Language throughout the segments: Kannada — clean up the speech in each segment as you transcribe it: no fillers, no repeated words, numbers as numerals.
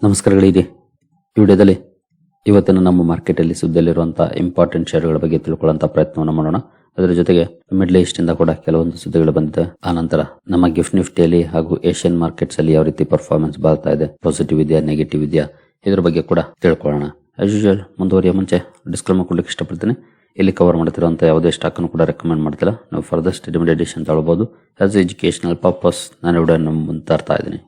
ನಮಸ್ಕಾರಗಳಿದೆ. ಈ ವಿಡಿಯೋದಲ್ಲಿ ಇವತ್ತಿನ ನಮ್ಮ ಮಾರ್ಕೆಟಲ್ಲಿ ಸುದ್ದಿಯಲ್ಲಿರುವಂತಹ ಇಂಪಾರ್ಟೆಂಟ್ ಶೇರ್ಗಳ ಬಗ್ಗೆ ತಿಳ್ಕೊಳ್ಳುವಂತ ಪ್ರಯತ್ನವನ್ನು ಮಾಡೋಣ. ಅದರ ಜೊತೆಗೆ ಮಿಡ್ಲ್ ಈಸ್ಟ್ ಇಂದ ಕೂಡ ಕೆಲವೊಂದು ಸುದ್ದಿಗಳು ಬಂದಿದೆ. ಆ ನಂತರ ನಮ್ಮ ಗಿಫ್ಟ್ ನಿಫ್ಟಿಯಲ್ಲಿ ಹಾಗೂ ಏಷ್ಯನ್ ಮಾರ್ಕೆಟ್ಸ್ ಅಲ್ಲಿ ಯಾವ ರೀತಿ ಪರ್ಫಾರ್ಮೆನ್ಸ್ ಬರ್ತಾ ಇದೆ, ಪಾಸಿಟಿವ್ ಇದೆಯಾ ನೆಗೆಟಿವ್ ಇದೆಯಾ, ಇದ್ರ ಬಗ್ಗೆ ಕೂಡ ತಿಳ್ಕೊಳ್ಳೋಣ. ಆಸ್ ಯೂಶುವಲ್ ಮುಂದುವರಿಯ ಮುಂಚೆ ಡಿಸ್ಕ್ಲೇಮರ್ ಕೊಡ್ಲಿಕ್ಕೆ ಇಷ್ಟಪಡ್ತೀನಿ. ಇಲ್ಲಿ ಕವರ್ ಮಾಡ್ತಿರುವಂತ ಯಾವುದೇ ಸ್ಟಾಕ್ ಅನ್ನು ಕೂಡ ರೆಕಮೆಂಡ್ ಮಾಡ್ತಿಲ್ಲ. ನಾವು ಫರ್ದರ್ ಸ್ಟಡಿ ಎಡಿಷನ್ ತಗೊಳ್ಬಹುದು. ಆಸ್ ಎಜುಕೇಶನಲ್ ಪರ್ಪಸ್ ನಾನು ವಿಡಿಯೋ ಮುಂದೆ ತರ್ತಾ ಇದ್ದೀನಿ.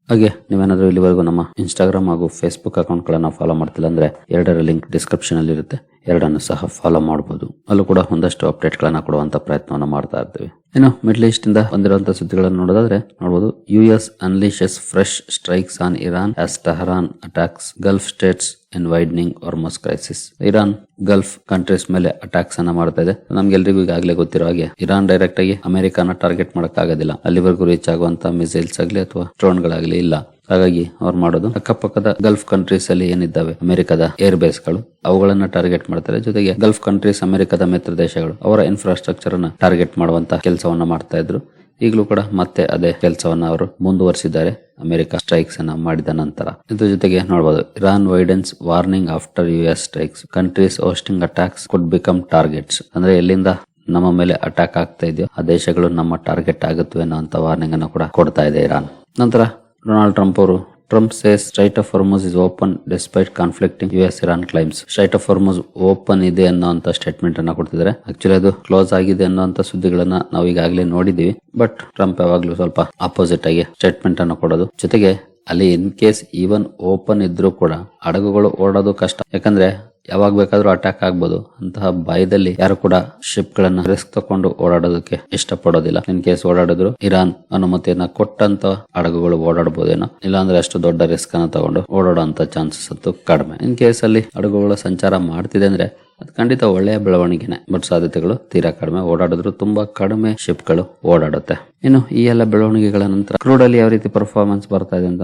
ಹಾಗೆ ನೀವೇನಾದ್ರೂ ಇಲ್ಲಿವರೆಗೂ ನಮ್ಮ ಇನ್ಸ್ಟಾಗ್ರಾಮ್ ಹಾಗೂ ಫೇಸ್ಬುಕ್ ಅಕೌಂಟ್ ಗಳನ್ನ ಫಾಲೋ ಮಾಡ್ತಿಲ್ಲ ಅಂದ್ರೆ ಎರಡರ ಲಿಂಕ್ ಡಿಸ್ಕ್ರಿಪ್ಷನ್ ಅಲ್ಲಿ ಇರುತ್ತೆ, ಎರಡನ್ನು ಸಹ ಫಾಲೋ ಮಾಡಬಹುದು. ಅಲ್ಲೂ ಕೂಡ ಒಂದಷ್ಟು ಅಪ್ಡೇಟ್ ಗಳನ್ನ ಕೊಡುವಂತ ಪ್ರಯತ್ನವನ್ನ ಮಾಡ್ತಾ ಇರ್ತೀವಿ. ಇನ್ನು ಮಿಡ್ಲ್ ಈಸ್ಟ್ ಇಂದ ಬಂದಿರುವಂತಹ ಸುದ್ದಿಗಳನ್ನು ನೋಡೋದಾದ್ರೆ ನೋಡಬಹುದು. US unleashes fresh strikes on Iran as Tehran attacks Gulf states in widening Hormuz crisis. Iran Gulf countries ಮೇಲೆ ಅಟ್ಯಾಕ್ಸ್ ಅನ್ನ ಮಾಡ್ತಾ ಇದೆ. ನಮ್ಗೆಲ್ರಿಗೂ ಈಗಾಗಲೇ ಗೊತ್ತಿರೋ ಹಾಗೆ ಇರಾನ್ ಡೈರೆಕ್ಟ್ ಆಗಿ ಅಮೆರಿಕಾನ ಟಾರ್ಗೆಟ್ ಮಾಡಕ್ ಆಗೋದಿಲ್ಲ. ಅಲ್ಲಿವರೆಗೂ ರೀಚ್ ಆಗುವಂತ ಮಿಸೈಲ್ಸ್ ಆಗಲಿ ಅಥವಾ ಡ್ರೋನ್ ಗಳಾಗ್ಲಿ ಇಲ್ಲ. ಹಾಗಾಗಿ ಅವ್ರು ಮಾಡೋದು ಅಕ್ಕಪಕ್ಕದ ಗಲ್ಫ್ ಕಂಟ್ರೀಸ್ ಅಲ್ಲಿ ಏನಿದ್ದಾವೆ ಅಮೆರಿಕದ ಏರ್ ಬೇಸ್ ಗಳು ಅವುಗಳನ್ನ ಟಾರ್ಗೆಟ್ ಮಾಡ್ತಾರೆ. ಜೊತೆಗೆ ಗಲ್ಫ್ ಕಂಟ್ರೀಸ್ ಅಮೆರಿಕದ ಮಿತ್ರ ದೇಶಗಳು ಅವರ ಇನ್ಫ್ರಾಸ್ಟ್ರಕ್ಚರ್ ಅನ್ನ ಟಾರ್ಗೆಟ್ ಮಾಡುವಂತ ಕೆಲಸವನ್ನ ಮಾಡ್ತಾ ಇದ್ರು. ಈಗಲೂ ಕೂಡ ಮತ್ತೆ ಅದೇ ಕೆಲಸವನ್ನ ಅವರು ಮುಂದುವರಿಸಿದ್ದಾರೆ ಅಮೆರಿಕ ಸ್ಟ್ರೈಕ್ಸ್ ಅನ್ನ ಮಾಡಿದ ನಂತರ. ಇದ್ರ ಜೊತೆಗೆ ನೋಡಬಹುದು, Iran widens warning after US strikes, countries hosting attacks could become targets. ಅಂದ್ರೆ ಎಲ್ಲಿಂದ ನಮ್ಮ ಮೇಲೆ ಅಟ್ಯಾಕ್ ಆಗ್ತಾ ಇದೆಯೋ ಆ ದೇಶಗಳು ನಮ್ಮ ಟಾರ್ಗೆಟ್ ಆಗುತ್ತವೆ ಅನ್ನೋ ವಾರ್ನಿಂಗ್ ಅನ್ನು ಕೂಡ ಕೊಡ್ತಾ ಇದೆ ಇರಾನ್. ನಂತರ ಡೊನಾಲ್ಡ್ ಟ್ರಂಪ್ ಅವರು Trump says straight of Hormuz is open despite conflicting US Iran claims. Straight of Hormuz open ಇದೆ ಅನ್ನೋ ಸ್ಟೇಟ್ಮೆಂಟ್ ಅನ್ನ ಕೊಡ್ತಿದ್ದಾರೆ. ಆಕ್ಚುಲಿ ಅದು ಕ್ಲೋಸ್ ಆಗಿದೆ ಅನ್ನೋ ಸುದ್ದಿಗಳನ್ನ ನಾವು ಈಗಾಗಲೇ ನೋಡಿದೀವಿ. ಬಟ್ ಟ್ರಂಪ್ ಯಾವಾಗ್ಲೂ ಸ್ವಲ್ಪ ಅಪೋಸಿಟ್ ಆಗಿ ಸ್ಟೇಟ್ಮೆಂಟ್ ಅನ್ನು ಕೊಡೋದು. ಜೊತೆಗೆ ಅಲ್ಲಿ ಇನ್ ಕೇಸ್ ಈವನ್ ಓಪನ್ ಇದ್ರೂ ಕೂಡ ಹಡಗುಗಳು ಓಡೋದು ಕಷ್ಟ. ಯಾಕಂದ್ರೆ ಯಾವಾಗ ಬೇಕಾದ್ರೂ ಅಟ್ಯಾಕ್ ಆಗ್ಬೋದು. ಅಂತಹ ಭಯದಲ್ಲಿ ಯಾರು ಕೂಡ ಶಿಪ್ ಗಳನ್ನ ರಿಸ್ಕ್ ತಕೊಂಡು ಓಡಾಡೋದಕ್ಕೆ ಇಷ್ಟಪಡೋದಿಲ್ಲ. ಇನ್ ಕೇಸ್ ಓಡಾಡಿದ್ರು ಇರಾನ್ ಅನುಮತಿಯನ್ನ ಕೊಟ್ಟಂತ ಹಡಗುಗಳು ಓಡಾಡಬಹುದೇನೋ, ಇಲ್ಲಾಂದ್ರೆ ಅಷ್ಟು ದೊಡ್ಡ ರಿಸ್ಕ್ ಅನ್ನ ತಗೊಂಡು ಓಡಾಡುವಂತ ಚಾನ್ಸಸ್ ಅಂತೂ ಕಡಿಮೆ. ಇನ್ ಕೇಸ್ ಅಲ್ಲಿ ಹಡಗುಗಳು ಸಂಚಾರ ಮಾಡ್ತಿದೆ ಅಂದ್ರೆ ಅದು ಖಂಡಿತ ಒಳ್ಳೆಯ ಬೆಳವಣಿಗೆನೆ. ಬಟ್ ಸಾಧ್ಯತೆಗಳು ತೀರಾ ಕಡಿಮೆ. ಓಡಾಡಿದ್ರು ತುಂಬಾ ಕಡಿಮೆ ಶಿಪ್ ಗಳು ಓಡಾಡುತ್ತೆ. ಇನ್ನು ಈ ಎಲ್ಲ ಬೆಳವಣಿಗೆಗಳ ನಂತರ ಕ್ರೂಡ್ ಅಲ್ಲಿ ಯಾವ ರೀತಿ ಪರ್ಫಾರ್ಮೆನ್ಸ್ ಬರ್ತಾ ಇದೆ ಅಂತ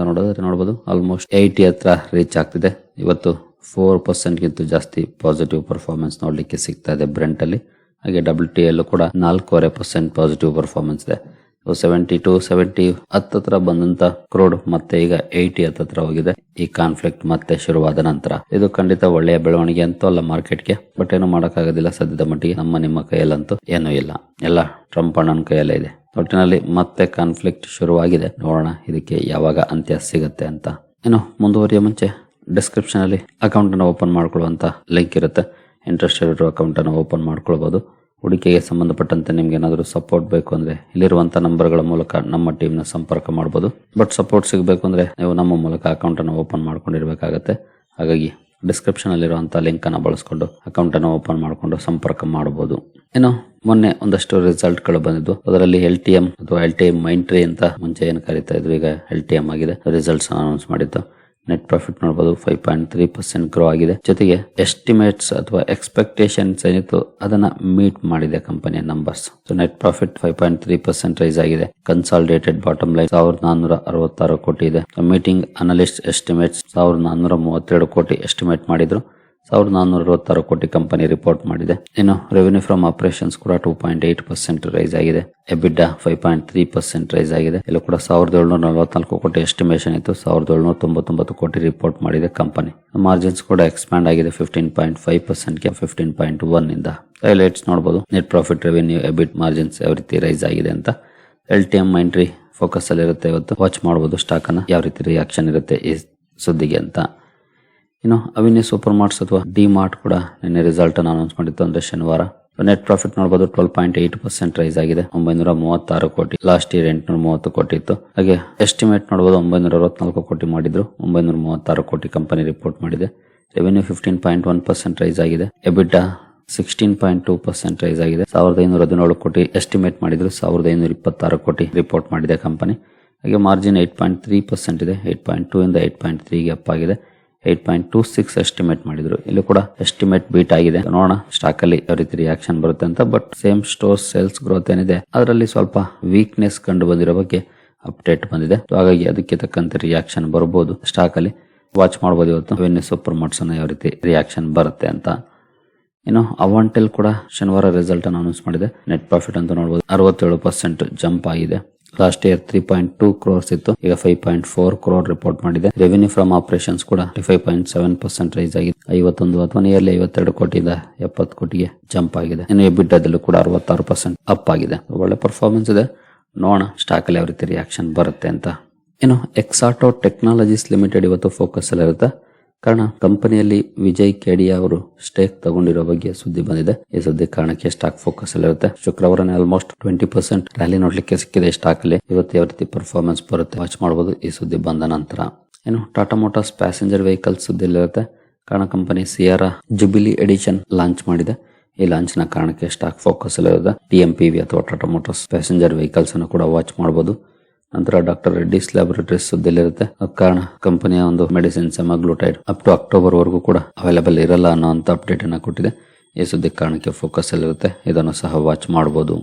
ನೋಡಬಹುದು. ಆಲ್ಮೋಸ್ಟ್ 80 ಹತ್ರ ರೀಚ್ ಆಗ್ತಿದೆ. ಇವತ್ತು 4% ಗಿಂತ ಜಾಸ್ತಿ ಪಾಸಿಟಿವ್ ಪರ್ಫಾರ್ಮೆನ್ಸ್ ನೋಡ್ಲಿಕ್ಕೆ ಸಿಗ್ತಾ ಇದೆ ಬ್ರೆಂಟ್ ಅಲ್ಲಿ. ಹಾಗೆ WTI ಅಲ್ಲೂ ಕೂಡ 4.5% ಪಾಸಿಟಿವ್ ಪರ್ಫಾರ್ಮೆನ್ಸ್ ಇದೆ. 70 ಹತ್ರ ಬಂದಂತ ಕ್ರೂಡ್ ಮತ್ತೆ ಈಗ 80 ಹತ್ರ ಹೋಗಿದೆ. ಈ ಕಾನ್ಫ್ಲಿಕ್ಟ್ ಮತ್ತೆ ಶುರುವಾದ ನಂತರ ಇದು ಖಂಡಿತ ಒಳ್ಳೆಯ ಬೆಳವಣಿಗೆ ಅಂತೂ ಅಲ್ಲ ಮಾರ್ಕೆಟ್ಗೆ. ಬಟ್ ಏನು ಮಾಡಕ್ಕಾಗೋದಿಲ್ಲ ಸದ್ಯದ ಮಟ್ಟಿಗೆ. ನಿಮ್ಮ ಕೈಯಲ್ಲಂತೂ ಏನೂ ಇಲ್ಲ, ಎಲ್ಲ ಟ್ರಂಪ್ ಅಣ್ಣನ ಕೈಯಲ್ಲೇ ಇದೆ. ಒಟ್ಟಿನಲ್ಲಿ ಮತ್ತೆ ಕಾನ್ಫ್ಲಿಕ್ಟ್ ಶುರುವಾಗಿದೆ. ನೋಡೋಣ ಇದಕ್ಕೆ ಯಾವಾಗ ಅಂತ್ಯ ಸಿಗುತ್ತೆ ಅಂತ. ಇನ್ನು ಮುಂದುವರಿಯ ಮುಂಚೆ ಡಿಸ್ಕ್ರಿಪ್ಷನ್ ಅಲ್ಲಿ ಅಕೌಂಟ್ ಅನ್ನು ಓಪನ್ ಮಾಡ್ಕೊಳ್ಳುವಂತ ಲಿಂಕ್ ಇರುತ್ತೆ. ಇಂಟ್ರೆಸ್ಟ್ ಇರೋ ಅಕೌಂಟ್ ಅನ್ನು ಓಪನ್ ಮಾಡ್ಕೊಳ್ಬಹುದು. ಹೂಡಿಕೆಗೆ ಸಂಬಂಧಪಟ್ಟಂತೆ ನಿಮ್ಗೆ ಏನಾದರೂ ಸಪೋರ್ಟ್ ಬೇಕು ಅಂದ್ರೆ ಇಲ್ಲಿರುವಂತ ನಂಬರ್ಗಳ ಮೂಲಕ ನಮ್ಮ ಟೀಮ್ ನ ಸಂಪರ್ಕ ಮಾಡಬಹುದು. ಬಟ್ ಸಪೋರ್ಟ್ ಸಿಗಬೇಕು ಅಂದ್ರೆ ನೀವು ನಮ್ಮ ಮೂಲಕ ಅಕೌಂಟ್ ಅನ್ನು ಓಪನ್ ಮಾಡ್ಕೊಂಡಿರ್ಬೇಕಾಗತ್ತೆ. ಹಾಗಾಗಿ ಡಿಸ್ಕ್ರಿಪ್ಷನ್ ಅಲ್ಲಿರುವಂತಹ ಲಿಂಕ್ ಅನ್ನು ಬಳಸ್ಕೊಂಡು ಅಕೌಂಟ್ ಅನ್ನು ಓಪನ್ ಮಾಡಿಕೊಂಡು ಸಂಪರ್ಕ ಮಾಡಬಹುದು. ಇನ್ನು ಮೊನ್ನೆ ಒಂದಷ್ಟು ರಿಸಲ್ಟ್ ಗಳು ಬಂದಿದ್ದು. ಅದರಲ್ಲಿ LTM ಅಥವಾ LTI ಮೈಂಟ್ರಿ ಅಂತ ಮುಂಚೆ ಏನು ಕರೀತಾ ಇದ್ರು, ಈಗ LTM ಆಗಿದೆ. ರಿಸಲ್ಟ್ಸ್ ಅನೌನ್ಸ್ ಮಾಡಿತ್ತು. ನೆಟ್ ಪ್ರಾಫಿಟ್ ನೋಡಬಹುದು 5.3% ಗ್ರೋ ಆಗಿದೆ. ಜೊತೆಗೆ ಎಸ್ಟಿಮೇಟ್ಸ್ ಅಥವಾ ಎಕ್ಸ್ಪೆಕ್ಟೇಷನ್ಸ್ ಏನಿತ್ತು ಅದನ್ನ ಮೀಟ್ ಮಾಡಿದೆ ಕಂಪನಿಯ numbers. So net profit 5.3% rise ಆಗಿದೆ. ಕನ್ಸಾಲಿಡೇಟೆಡ್ ಬಾಟಮ್ ಲೈನ್ 1466 ಕೋಟಿ ಇದೆ. ಮೀಟಿಂಗ್ ಅನಲಿಸ್ಟ್ ಎಸ್ಟಿಮೇಟ್ಸ್ 1432 ಕೋಟಿ ಎಸ್ಟಿಮೇಟ್ ಮಾಡಿದ್ರು. 1466 ಕೋಟಿ ಕಂಪನಿ ರಿಪೋರ್ಟ್ ಮಾಡಿದೆ. ಇನ್ನು ರೆವೆನ್ಯೂ ಫ್ರಮ್ ಆಪರೇಷನ್ಸ್ ಕೂಡ 2.8% ರೈಸ್ ಆಗಿದೆ. EBITDA 5.3% ರೈಸ್ ಆಗಿದೆ. ಇಲ್ಲೂ ಕೂಡ 1744 ಕೋಟಿ ಎಸ್ಟಿಮೇಷನ್ ಇತ್ತು. 1799 ಕೋಟಿ ರಿಪೋರ್ಟ್ ಮಾಡಿದೆ ಕಂಪನಿ. ಮಾರ್ಜಿನ್ಸ್ ಕೂಡ ಎಕ್ಸ್ಪ್ಯಾಂಡ್ ಆಗಿದೆ 15.5% ಗೆ 15.1 ಇಂದ. ಹೈಲೈಟ್ಸ್ ನೋಡಬಹುದು. Net profit, revenue, EBIT, margins ಯಾವ ರೀತಿ ರೈಸ್ ಆಗಿದೆ ಅಂತ. LTM ಮೈಂಟ್ರಿ ಫೋಕಸ್ ಅಲ್ಲಿ ಇರುತ್ತೆ. ಇವತ್ತು ವಾಚ್ ಮಾಡಬಹುದು ಸ್ಟಾಕ್ ಅನ್ನ ಯಾವ ರೀತಿ ರಿಯಾಕ್ಷನ್ ಇರುತ್ತೆ ಈ ಸುದ್ದಿಗೆ ಅಂತ. ಇನ್ನು ಅವಿನಿ ಸೂಪರ್ ಮಾರ್ಟ್ಸ್ ಅಥವಾ ಡಿ ಮಾರ್ಟ್ ಕೂಡ ನಿನ್ನೆ ರಿಸಲ್ಟ್ ಅನ್ನು ಅನೌನ್ಸ್ ಮಾಡಿತ್ತು, ಅಂದ್ರೆ ಶನಿವಾರ. ನೆಟ್ ಪ್ರಾಫಿಟ್ ನೋಡಬಹುದು 12.8% ರೈಸ್ ಆಗಿದೆ. 936 ಕೋಟಿ. ಲಾಸ್ಟ್ ಇಯರ್ 830 ಕೋಟಿ ಇತ್ತು. ಹಾಗೆ ಎಸ್ಟಿಮೇಟ್ ನೋಡಬಹುದು 964 ಕೋಟಿ ಮಾಡಿದ್ರು. 936 ಕೋಟಿ ಕಂಪನಿ ರಿಪೋರ್ಟ್ ಮಾಡಿದೆ. ರೆವೆನ್ಯೂ 15.1% ರೈಸ್ ಆಗಿದೆ. EBITDA 16.2% ರೈಸ್ ಆಗಿದೆ. 1517 ಕೋಟಿ ಎಸ್ಟಿಮೇಟ್ ಮಾಡಿದ್ರು. 1526 ಕೋಟಿ ರಿಪೋರ್ಟ್ ಮಾಡಿದೆ ಕಂಪನಿ. ಹಾಗೆ ಮಾರ್ಜಿನ್ 8.3% ಇದೆ. 8.2 ಇಂದ 8.3 ಅಪ್ ಆಗಿದೆ. 8.26 ಎಸ್ಟಿಮೇಟ್ ಮಾಡಿದ್ರು. ಇಲ್ಲಿ ಕೂಡ ಎಸ್ಟಿಮೇಟ್ ಬೀಟ್ ಆಗಿದೆ. ನೋಡೋಣ ಸ್ಟಾಕ್ ಅಲ್ಲಿ ಯಾವ ರೀತಿ ರಿಯಾಕ್ಷನ್ ಬರುತ್ತೆ ಅಂತ. But same store sales growth ಏನಿದೆ ಅದರಲ್ಲಿ ಸ್ವಲ್ಪ ವೀಕ್ನೆಸ್ ಕಂಡು ಬಂದಿರೋ ಬಗ್ಗೆ ಅಪ್ಡೇಟ್ ಬಂದಿದೆ. ಹಾಗಾಗಿ ಅದಕ್ಕೆ ತಕ್ಕಂತೆ ರಿಯಾಕ್ಷನ್ ಬರಬಹುದು ಸ್ಟಾಕ್ ಅಲ್ಲಿ. ವಾಚ್ ಮಾಡಬಹುದು ಇವತ್ತು ಅವಿನಿ ಸೂಪರ್ ಮಾರ್ಟ್ಸ್ ಯಾವ ರೀತಿ ರಿಯಾಕ್ಷನ್ ಬರುತ್ತೆ ಅಂತ. ಇನ್ನು ಅವಾಂಟೆಲ್ ಕೂಡ ಶನಿವಾರ ರಿಸಲ್ಟ್ ಅನ್ನು ಅನೌನ್ಸ್ ಮಾಡಿದೆ. ನೆಟ್ ಪ್ರಾಫಿಟ್ ಅಂತ ನೋಡಬಹುದು 67% ಜಂಪ್ ಆಗಿದೆ. ಲಾಸ್ಟ್ ಇಯರ್ 3.2 crores ಇತ್ತು, ಈಗ 5.4 crore ರಿಪೋರ್ಟ್ ಮಾಡಿದೆ. ರೆವಿನ್ಯೂ ಫ್ರಮ್ ಆಪರೇಷನ್ಸ್ ಕೂಡ 35.7% ರೈಸ್ ಆಗಿದೆ. 51 ಅಥವಾ ನಿಯರ್ಲಿ 52 ಕೋಟಿಯಿಂದ 70 ಕೋಟಿಗೆ ಜಂಪ್ ಆಗಿದೆ. ಇನ್ನು ಎಬಿಟಾದಲ್ಲೂ ಕೂಡ 66% ಅಪ್ ಆಗಿದೆ. ಒಳ್ಳೆ ಪರ್ಫಾರ್ಮೆನ್ಸ್ ಇದೆ. ನೋಡೋಣ ಸ್ಟಾಕ್ ಅಲ್ಲಿ ಯಾವ ರೀತಿ ರಿಯಾಕ್ಷನ್ ಬರುತ್ತೆ ಅಂತ. ಇನ್ನು ಎಕ್ಸಾಟೋ ಟೆಕ್ನಾಲಜೀಸ್ ಲಿಮಿಟೆಡ್ ಇವತ್ತು ಫೋಕಸ್ ಅಲ್ಲಿ ಇರುತ್ತೆ. ಕಾರಣ ಕಂಪನಿಯಲ್ಲಿ ವಿಜಯ್ ಕೇಡಿಯಾ ಅವರು ಸ್ಟೇಕ್ ತಗೊಂಡಿರೋ ಬಗ್ಗೆ ಸುದ್ದಿ ಬಂದಿದೆ. ಈ ಸುದ್ದಿ ಕಾರಣಕ್ಕೆ ಸ್ಟಾಕ್ ಫೋಕಸ್ ಅಲ್ಲಿ ಇರುತ್ತೆ. ಶುಕ್ರವಾರನೇ ಆಲ್ಮೋಸ್ಟ್ 20% ರ್ಯಾಲಿ ನೋಡ್ಲಿಕ್ಕೆ ಸಿಕ್ಕಿದೆ ಸ್ಟಾಕ್ ಅಲ್ಲಿ. ಇವತ್ತು ಯಾವ ರೀತಿ ಪರ್ಫಾರ್ಮೆನ್ಸ್ ಬರುತ್ತೆ ವಾಚ್ ಮಾಡಬಹುದು ಈ ಸುದ್ದಿ ಬಂದ ನಂತರ. ಇನ್ನು ಟಾಟಾ ಮೋಟಾರ್ಸ್ ಪ್ಯಾಸೆಂಜರ್ ವೆಹಿಕಲ್ ಸುದ್ದಿಯಲ್ಲಿರುತ್ತೆ. ಕಾರಣ company Sierra jubilee edition launch ಮಾಡಿದೆ. ಈ ಲಾಂಚ್ ನ ಕಾರಣಕ್ಕೆ ಸ್ಟಾಕ್ ಫೋಕಸ್ ಅಲ್ಲಿ ಇರುತ್ತೆ. TMPV ಅಥವಾ ಟಾಟಾ ಮೋಟಾರ್ಸ್ ಪ್ಯಾಸೆಂಜರ್ ವೆಹಿಕಲ್ಸ್ ಅನ್ನು ಕೂಡ ವಾಚ್ ಮಾಡಬಹುದು. ನಂತರ ಡಾಕ್ಟರ್ ರೆಡ್ಡಿಸ್ ಲ್ಯಾಬೊರೇಟರೀಸ್ ಸುದ್ದಿಯಲ್ಲಿರುತ್ತೆ. ಕಾರಣ ಕಂಪನಿಯ ಒಂದು ಮೆಡಿಸಿನ್ ಸೆಮಾಗ್ಲೂಟೈಡ್ ಅಪ್ ಟು ಅಕ್ಟೋಬರ್ ವರೆಗೂ ಕೂಡ ಅವೈಲೇಬಲ್ ಇರಲ್ಲ ಅನ್ನೋ ಅಪ್ಡೇಟ್ ಅನ್ನ ಕೊಟ್ಟಿದೆ. ಈ ಸುದ್ದಿ ಕಾರಣಕ್ಕೆ ಫೋಕಸ್ ಅಲ್ಲಿರುತ್ತೆ. ಇದನ್ನು ಸಹ ವಾಚ್ ಮಾಡಬಹುದು.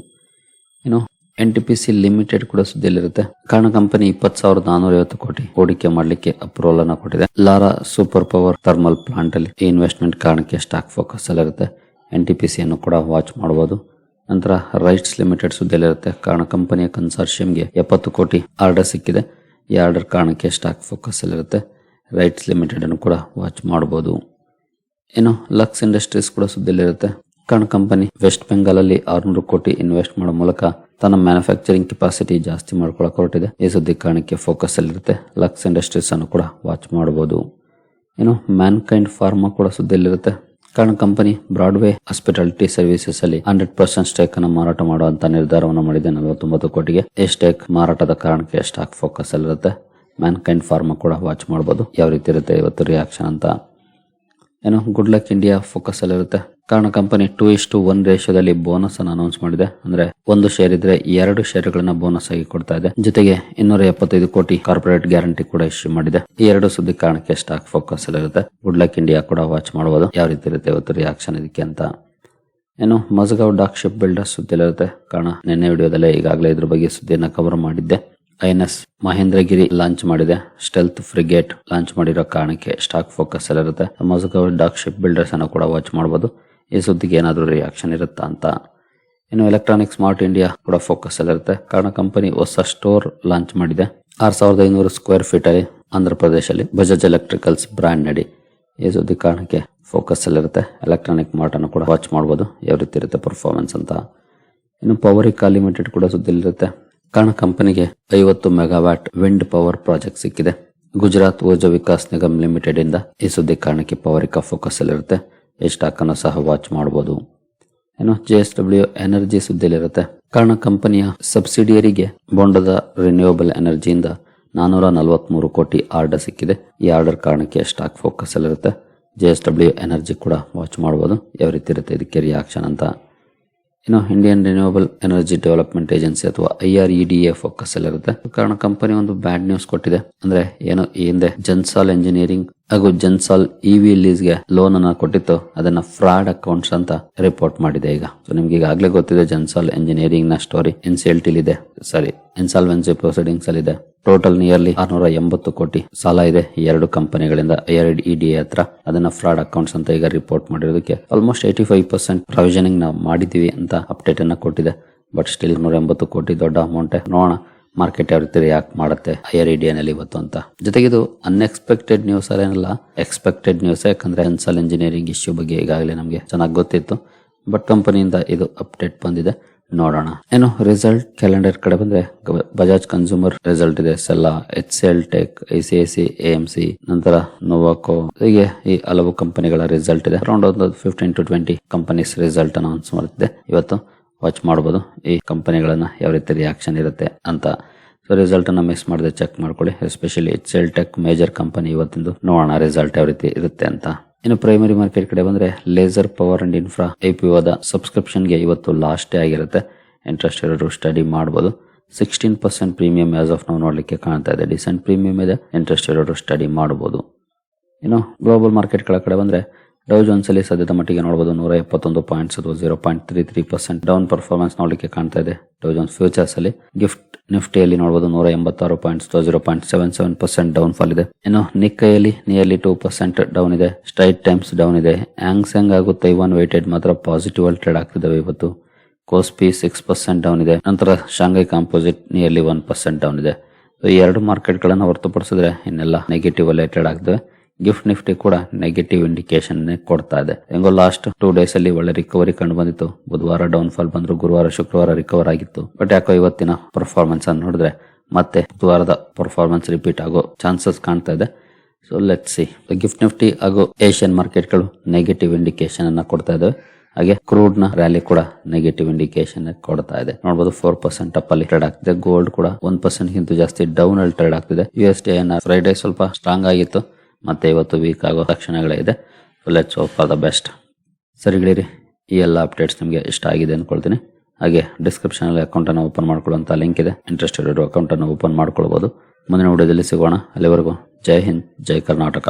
ಇನ್ನು NTPC ಲಿಮಿಟೆಡ್ ಕೂಡ ಸುದ್ದಿಯಲ್ಲಿರುತ್ತೆ. ಕಾರಣ ಕಂಪನಿ 20,450 ಕೋಟಿ ಹೂಡಿಕೆ ಮಾಡಲಿಕ್ಕೆ ಅಪ್ರೂವಲ್ ಅನ್ನ ಕೊಟ್ಟಿದೆ. Lara super power thermal plant ಅಲ್ಲಿ ಈ ಇನ್ವೆಸ್ಟ್ಮೆಂಟ್ ಕಾರಣಕ್ಕೆ ಸ್ಟಾಕ್ ಫೋಕಸ್ ಅಲ್ಲಿರುತ್ತೆ. NTPC ಅನ್ನು ಕೂಡ ವಾಚ್ ಮಾಡಬಹುದು. ನಂತರ ರೈಟ್ಸ್ ಲಿಮಿಟೆಡ್ ಸುದ್ದಿಯಲ್ಲಿರುತ್ತೆ. ಕಾರಣ ಕಂಪನಿಯ ಕನ್ಸಾರ್ಷಿಯಂಗೆ 70 ಕೋಟಿ ಆರ್ಡರ್ ಸಿಕ್ಕಿದೆ. ಈ ಆರ್ಡರ್ ಕಾರಣಕ್ಕೆ ಸ್ಟಾಕ್ ಫೋಕಸ್ ಅಲ್ಲಿರುತ್ತೆ. ರೈಟ್ಸ್ ಲಿಮಿಟೆಡ್ ಅನ್ನು ಕೂಡ ವಾಚ್ ಮಾಡಬಹುದು. ಇನ್ನು ಲಕ್ಸ್ ಇಂಡಸ್ಟ್ರೀಸ್ ಕೂಡ ಸುದ್ದಿಯಲ್ಲಿರುತ್ತೆ. ಕಾರಣ ಕಂಪನಿ ವೆಸ್ಟ್ ಬೆಂಗಾಲ್ ಅಲ್ಲಿ 600 ಕೋಟಿ ಇನ್ವೆಸ್ಟ್ ಮಾಡೋ ಮೂಲಕ ತನ್ನ ಮ್ಯಾನುಫ್ಯಾಕ್ಚರಿಂಗ್ ಕೆಪಾಸಿಟಿ ಜಾಸ್ತಿ ಮಾಡ್ಕೊಳ್ಳೋಕೆ ಹೊರಟಿದೆ. ಈ ಸುದ್ದಿ ಕಾರಣಕ್ಕೆ ಫೋಕಸ್ ಅಲ್ಲಿರುತ್ತೆ. ಲಕ್ಸ್ ಇಂಡಸ್ಟ್ರೀಸ್ ಅನ್ನು ಕೂಡ ವಾಚ್ ಮಾಡಬಹುದು. ಇನ್ನು ಮ್ಯಾನ್ಕೈಂಡ್ ಫಾರ್ಮಾ ಕೂಡ ಸುದ್ದಿಯಲ್ಲಿರುತ್ತೆ. ಕಾರಣ ಕಂಪನಿ ಬ್ರಾಡ್ವೇ ಹಾಸ್ಪಿಟಾಲಿಟಿ ಸರ್ವಿಸಸ್ ಅಲ್ಲಿ 100% ಸ್ಟೇಕ್ ಅನ್ನು ಮಾರಾಟ ಮಾಡುವಂತ ನಿರ್ಧಾರವನ್ನು ಮಾಡಿದೆ 49 ಕೋಟಿಗೆ. ಈ ಸ್ಟೇಕ್ ಮಾರಾಟದ ಕಾರಣಕ್ಕೆ ಸ್ಟಾಕ್ ಫೋಕಸ್ ಅಲ್ಲಿರುತ್ತೆ. ಮ್ಯಾನ್ಕೈಂಡ್ ಫಾರ್ಮಾ ಕೂಡ ವಾಚ್ ಮಾಡಬಹುದು ಯಾವ ರೀತಿ ಇರುತ್ತೆ ಇವತ್ತು ರಿಯಾಕ್ಷನ್ ಅಂತ. ಏನು ಗುಡ್ ಲಕ್ ಇಂಡಿಯಾ ಫೋಕಸ್ ಅಲ್ಲಿರುತ್ತೆ. ಕಾರಣ ಕಂಪನಿ 2:1 ರೇಷಿಯೋದಲ್ಲಿ ಬೋನಸ್ ಅನ್ನು ಅನೌನ್ಸ್ ಮಾಡಿದೆ. ಅಂದ್ರೆ 1 ಶೇರ್ ಇದ್ರೆ 2 ಶೇರ್ಗಳನ್ನ ಬೋನಸ್ ಆಗಿ ಕೊಡ್ತಾ ಇದೆ. ಜೊತೆಗೆ 275 ಕೋಟಿ ಕಾರ್ಪೊರೇಟ್ ಗ್ಯಾರಂಟಿ ಕೂಡ ಇಶ್ಯೂ ಮಾಡಿದೆ. ಈ 2 ಸುದ್ದಿ ಕಾರಣಕ್ಕೆ ಸ್ಟಾಕ್ ಫೋಕಸ್ ಅಲ್ಲಿರುತ್ತೆ. ಗುಡ್ ಲಕ್ ಇಂಡಿಯಾ ಕೂಡ ವಾಚ್ ಮಾಡಬಹುದು ಯಾವ ರೀತಿ ಇರುತ್ತೆ ಇವತ್ತು ರಿಯಾಕ್ಷನ್ ಇದಕ್ಕೆ ಅಂತ. ಏನು ಮಜಗಾವ್ ಡಾಕ್ ಶಿಪ್ ಬಿಲ್ಡರ್ಸ್ ಸುದ್ದಿಯಲ್ಲಿರುತ್ತೆ. ಕಾರಣ ನಿನ್ನೆ ವಿಡಿಯೋದಲ್ಲೇ ಈಗಾಗಲೇ ಇದ್ರ ಬಗ್ಗೆ ಸುದ್ದಿಯನ್ನ ಕವರ್ ಮಾಡಿದ್ದೆ. INS ಮಹೇಂದ್ರಗಿರಿ ಲಾಂಚ್ ಮಾಡಿದೆ. ಸ್ಟೆಲ್ತ್ ಫ್ರಿಗೇಟ್ ಲಾಂಚ್ ಮಾಡಿರೋ ಕಾರಣಕ್ಕೆ ಸ್ಟಾಕ್ ಫೋಕಸ್ ಅಲ್ಲಿರುತ್ತೆ. ಮಜಗಾವ್ ಡಾಕ್ ಶಿಪ್ ಬಿಲ್ಡರ್ಸ್ ಅನ್ನು ಕೂಡ ವಾಚ್ ಮಾಡಬಹುದು. ಈ ಸುದ್ದಿಗೆ ಏನಾದರೂ ರಿಯಾಕ್ಷನ್ ಇರುತ್ತಾ ಅಂತ. ಇನ್ನು ಎಲೆಕ್ಟ್ರಾನಿಕ್ ಸ್ಮಾರ್ಟ್ ಇಂಡಿಯಾ ಕೂಡ ಫೋಕಸ್ ಅಲ್ಲಿರುತ್ತೆ. ಕಾರಣ ಕಂಪನಿ ಹೊಸ ಸ್ಟೋರ್ ಲಾಂಚ್ ಮಾಡಿದೆ. 6500 ಸ್ಕ್ವೇರ್ ಫೀಟ್ ಅಲ್ಲಿ ಆಂಧ್ರ ಪ್ರದೇಶಲ್ಲಿ ಬಜಾಜ್ ಎಲೆಕ್ಟ್ರಿಕಲ್ಸ್ ಬ್ರ್ಯಾಂಡ್ ನಡಿ. ಈ ಸುದ್ದಿ ಕಾರಣಕ್ಕೆ ಫೋಕಸ್ ಅಲ್ಲಿರುತ್ತೆ. ಎಲೆಕ್ಟ್ರಾನಿಕ್ ಮಾರ್ಟ್ ಅನ್ನು ಕೂಡ ವಾಚ್ ಮಾಡಬಹುದು ಯಾವ ರೀತಿ ಇರುತ್ತೆ ಪರ್ಫಾರ್ಮೆನ್ಸ್ ಅಂತ. ಇನ್ನು ಪವರಿಕಾ ಲಿಮಿಟೆಡ್ ಕೂಡ ಸುದ್ದಿಯಲ್ಲಿರುತ್ತೆ. ಕಾರಣ ಕಂಪನಿಗೆ 50 ಮೆಗಾವ್ಯಾಟ್ ವಿಂಡ್ ಪವರ್ ಪ್ರಾಜೆಕ್ಟ್ ಸಿಕ್ಕಿದೆ ಗುಜರಾತ್ ಊರ್ಜಾ ವಿಕಾಸ್ ನಿಗಮ್ ಲಿಮಿಟೆಡ್ ಇಂದ. ಈ ಸುದ್ದಿ ಕಾರಣಕ್ಕೆ ಪವರಿಕಾ ಫೋಕಸ್ ಅಲ್ಲಿರುತ್ತೆ. ಈ ಸ್ಟಾಕ್ ಅನ್ನು ಸಹ ವಾಚ್ ಮಾಡಬಹುದು. ಇನ್ನು JSW ಎನರ್ಜಿ ಸುದ್ದಿಯಲ್ಲಿರುತ್ತೆ. ಕಾರಣ ಕಂಪನಿಯ ಸಬ್ಸಿಡಿಯರಿಗೆ ಬೊಂಡದ ರಿನ್ಯೂವಬಲ್ ಎನರ್ಜಿಯಿಂದ 443 ಕೋಟಿ ಆರ್ಡರ್ ಸಿಕ್ಕಿದೆ. ಈ ಆರ್ಡರ್ ಕಾರಣಕ್ಕೆ ಸ್ಟಾಕ್ ಫೋಕಸ್ ಅಲ್ಲಿರುತ್ತೆ. JSW ಎನರ್ಜಿ ಕೂಡ ವಾಚ್ ಮಾಡಬಹುದು ಯಾವ ರೀತಿ ಇರುತ್ತೆ ಇದಕ್ಕೆ ರಿಯಾಕ್ಷನ್ ಅಂತ. ಇನ್ನು Indian renewable energy development agency ಅಥವಾ IREDA ಫೋಕಸ್ ಅಲ್ಲಿರುತ್ತೆ. ಕಾರಣ ಕಂಪನಿ ಒಂದು ಬ್ಯಾಡ್ ನ್ಯೂಸ್ ಕೊಟ್ಟಿದೆ. ಅಂದ್ರೆ ಏನು ಈ ಹಿಂದೆ ಜನ್ಸಾಲ್ ಎಂಜಿನಿಯರಿಂಗ್ ಹಾಗೂ ಜನ್ಸಾಲ್ EV ಲೀಸ್ಗೆ ಲೋನ್ ಅನ್ನ ಕೊಟ್ಟಿತ್ತು, ಅದನ್ನ ಫ್ರಾಡ್ ಅಕೌಂಟ್ಸ್ ಅಂತ ರಿಪೋರ್ಟ್ ಮಾಡಿದೆ. ಈಗ ಸೊ ನಿಮ್ಗೆ ಈಗಾಗಲೇ ಗೊತ್ತಿದೆ ಜನ್ಸಾಲ್ ಎಂಜಿನಿಯರಿಂಗ್ ನ ಸ್ಟೋರಿ. NCLT ಇದೆ, ಸಾರಿ ಇನ್ಸಾಲ್ವೆನ್ಸಿ ಪ್ರೊಸೀಡಿಂಗ್ಸ್ ಅಲ್ಲಿ ಇದೆ. ಟೋಟಲ್ ನಿಯರ್ಲಿ 680 ಕೋಟಿ ಸಾಲ ಇದೆ ಈ 2 ಕಂಪನಿಗಳಿಂದ IREDA ಹತ್ರ. ಅದನ್ನ ಫ್ರಾಡ್ ಅಕೌಂಟ್ಸ್ ಅಂತ ಈಗ ರಿಪೋರ್ಟ್ ಮಾಡಿರೋದಕ್ಕೆ ಆಲ್ಮೋಸ್ಟ್ 85% ಪ್ರಾವಿಷನಿಂಗ್ ನಾವು ಮಾಡಿದೀವಿ ಅಂತ ಅಪ್ಡೇಟ್ ಅನ್ನ ಕೊಟ್ಟಿದೆ. ಬಟ್ ಸ್ಟಿಲ್ 180 ಕೋಟಿ ದೊಡ್ಡ ಅಮೌಂಟ್. ನೋಡೋಣ ಮಾರ್ಕೆಟ್ ಯಾವ ರೀತಿ ರಿಯಾಕ್ಟ್ ಮಾಡುತ್ತೆ IREDA ನಲ್ಲಿ ಇವತ್ತು ಅಂತ. ಜೊತೆಗೆ ಇದು ಅನ್ಎಕ್ಸ್ಪೆಕ್ಟೆಡ್ ನ್ಯೂಸ್ ಅಲ್ಲೇನಲ್ಲ, ಎಕ್ಸ್ಪೆಕ್ಟೆಡ್ ನ್ಯೂಸ್. ಯಾಕಂದ್ರೆ ಜನ್ಸಾಲ್ ಎಂಜಿನಿಯರಿಂಗ್ ಇಶ್ಯೂ ಬಗ್ಗೆ ಈಗಾಗಲೇ ನಮಗೆ ಚೆನ್ನಾಗಿ ಗೊತ್ತಿತ್ತು. ಬಟ್ ಕಂಪನಿಯಿಂದ ಇದು ಅಪ್ಡೇಟ್ ಬಂದಿದೆ, ನೋಡೋಣ. ಏನು ರಿಸಲ್ಟ್ ಕ್ಯಾಲೆಂಡರ್ ಕಡೆ ಬಂದ್ರೆ ಬಜಾಜ್ ಕನ್ಸ್ಯೂಮರ್ ರಿಸಲ್ಟ್ ಇದೆ, ಸೆಲ್ಲಾ, HCL ಟೆಕ್, ICICI, AMC, ನಂತರ ನೋವಾಕೋ, ಹೀಗೆ ಈ ಹಲವು ಕಂಪನಿಗಳ ರಿಸಲ್ಟ್ ಇದೆ. Around 15 to 20 companies result announce ಮಾಡುತ್ತಿದೆ. ಇವತ್ತು ವಾಚ್ ಮಾಡಬಹುದು ಈ ಕಂಪನಿಗಳನ್ನ ಯಾವ ರೀತಿ ರಿಯಾಕ್ಷನ್ ಇರುತ್ತೆ ಅಂತ. ಸೊ ರಿಸಲ್ಟ್ ಅನ್ನ ಮಿಸ್ ಮಾಡದೆ ಚೆಕ್ ಮಾಡ್ಕೊಳ್ಳಿ. Especially HCL tech major company ಇವತ್ತಿಂದು. ನೋಡೋಣ ರಿಸಲ್ಟ್ ಯಾವ ರೀತಿ ಇರುತ್ತೆ ಅಂತ. ಇನ್ನು ಪ್ರೈಮರಿ ಮಾರ್ಕೆಟ್ ಕಡೆ ಬಂದ್ರೆ ಲೇಸರ್ ಪವರ್ ಅಂಡ್ ಇನ್ಫ್ರಾ IPOದ ಸಬ್ಸ್ಕ್ರಿಪ್ಷನ್ಗೆ ಇವತ್ತು ಲಾಸ್ಟ್ ಡೇ ಆಗಿರುತ್ತೆ. ಇಂಟ್ರೆಸ್ಟ್ ಇರೋರು ಸ್ಟಡಿ ಮಾಡಬಹುದು. 16% ಪ್ರೀಮಿಯಂ ಆಸ್ ಆಫ್ ನಾವು ನೋಡ್ಲಿಕ್ಕೆ ಕಾಣ್ತಾ ಇದೆ. ಡಿಸೆಂಟ್ ಪ್ರೀಮಿಯಂ ಇದೆ. ಇಂಟ್ರೆಸ್ಟ್ ಇರೋರು ಸ್ಟಡಿ ಮಾಡಬಹುದು. ಇನ್ನು ಗ್ಲೋಬಲ್ ಮಾರ್ಕೆಟ್ ಕಡೆ ಬಂದ್ರೆ ಡೌ ಜೋನ್ಸ್ ಅಲ್ಲಿ ಸದ್ಯದ ಮಟ್ಟಿಗೆ ನೋಡಬಹುದು 171 ಪಾಯಿಂಟ್ಸ್ ಅಥವಾ 0.33% ಡೌನ್ ಪರ್ಫಾರ್ಮೆನ್ಸ್ ನೋಡ್ಲಿಕ್ಕೆ ಕಾಣ್ತಾ ಇದೆ. ಡೌ ಜೋನ್ಸ್ ಫ್ಯೂಚರ್ಸ್ ಅಲ್ಲಿ. ಗಿಫ್ಟ್ ನಿಫ್ಟಿಯಲ್ಲಿ ನೋಡಬಹುದು 186 ಪಾಯಿಂಟ್ಸ್ ಅಥವಾ 0.77% ಡೌನ್ ಫಾಲ್ ಇದೆ. ಇನ್ನು ನಿಕ್ಕೈಯಲ್ಲಿ ನಿಯರ್ಲಿ 2% ಡೌನ್ ಇದೆ. ಸ್ಟ್ರೈಟ್ ಟೈಮ್ಸ್ ಡೌನ್ ಇದೆ. ಹ್ಯಾಂಗ್ ಸೆಂಗ್ ಹಾಗೂ ತೈವಾನ್ ವೇಟೆಡ್ ಮಾತ್ರ ಪಾಸಿಟಿವ್ ಅಲ್ಲಿ ಟ್ರೇಡ್ ಆಗ್ತಿದ್ದಾವೆ ಇವತ್ತು. ಕೋಸ್ಪಿ 6% ಡೌನ್ ಇದೆ. ನಂತರ ಶಾಂಘೈ ಕಾಂಪೋಸಿಟ್ ನಿಯರ್ಲಿ 1% ಡೌನ್ ಇದೆ. ಈ ಎರಡು ಮಾರ್ಕೆಟ್ ಗಳನ್ನ ಹೊರತುಪಡಿಸಿದ್ರೆ ಇನ್ನೆಲ್ಲ ನೆಗೆಟಿವ್ ಅಲ್ಲೇ ಟ್ರೇಡ್ ಆಗ್ತವೆ. ಗಿಫ್ಟ್ ನಿಫ್ಟಿ ಕೂಡ ನೆಗೆಟಿವ್ ಇಂಡಿಕೇಶನ್ ಕೊಡ್ತಾ ಇದೆ. ಹೆಂಗೋ ಲಾಸ್ಟ್ 2 ಡೇಸ್ ಅಲ್ಲಿ ಒಳ್ಳೆ ರಿಕವರಿ ಕಂಡು ಬಂದಿತ್ತು. ಬುಧವಾರ ಡೌನ್ ಫಾಲ್ ಬಂದ್ರು, ಗುರುವಾರ ಶುಕ್ರವಾರ ರಿಕವರ್ ಆಗಿತ್ತು. ಬಟ್ ಯಾಕೋ ಇವತ್ತಿನ ಪರ್ಫಾರ್ಮೆನ್ಸ್ ಅನ್ನು ನೋಡಿದ್ರೆ ಮತ್ತೆ ಬುಧವಾರದ ಪರ್ಫಾರ್ಮೆನ್ಸ್ ರಿಪೀಟ್ ಆಗೋ ಚಾನ್ಸಸ್ ಕಾಣ್ತಾ ಇದೆ. So let's see. Gift Nifty ಹಾಗೂ ಏಷ್ಯನ್ ಮಾರ್ಕೆಟ್ಗಳು ನೆಗೆಟಿವ್ ಇಂಡಿಕೇಶನ್ ಅನ್ನ ಕೊಡ್ತಾ ಇದಾವೆ. ಹಾಗೆ ಕ್ರೂಡ್ ನ ರ್ಯಾಲಿ ಕೂಡ ನೆಗೆಟಿವ್ ಇಂಡಿಕೇಶನ್ ಕೊಡ್ತಾ ಇದೆ. ನೋಡಬಹುದು 4% ಅಪ್ ಅಲ್ಲಿ ಟ್ರೇಡ್ ಆಗ್ತಿದೆ. ಗೋಲ್ಡ್ ಕೂಡ 1% ಗಿಂತ ಜಾಸ್ತಿ ಡೌನ್ ಅಲ್ಲಿ ಟ್ರೇಡ್ ಆಗ್ತಿದೆ. USD ಫ್ರೈಡೆ ಸ್ವಲ್ಪ ಸ್ಟ್ರಾಂಗ್ ಆಗಿತ್ತು, ಮತ್ತೆ ಇವತ್ತು ವೀಕ್ ಆಗೋ ಲಕ್ಷಣಗಳೇ ಇದೆ. Let's hope for the best. ಸರಿಗಳಿರಿ, ಈ ಎಲ್ಲ ಅಪ್ಡೇಟ್ಸ್ ನಿಮಗೆ ಇಷ್ಟ ಆಗಿದೆ ಅನ್ಕೊಳ್ತೀನಿ. ಹಾಗೆ ಡಿಸ್ಕ್ರಿಪ್ಷನ್ ಅಲ್ಲಿ ಅಕೌಂಟ್ ಅನ್ನು ಓಪನ್ ಮಾಡ್ಕೊಳ್ಳುವಂತ ಲಿಂಕ್ ಇದೆ. ಇಂಟ್ರೆಸ್ಟೆಡ್ ಇರೋ ಅಕೌಂಟ್ ಅನ್ನು ಓಪನ್ ಮಾಡ್ಕೊಳ್ಬಹುದು. ಮುಂದಿನ ವಿಡಿಯೋದಲ್ಲಿ ಸಿಗೋಣ. ಅಲ್ಲಿವರೆಗೂ ಜೈ ಹಿಂದ್, ಜೈ ಕರ್ನಾಟಕ.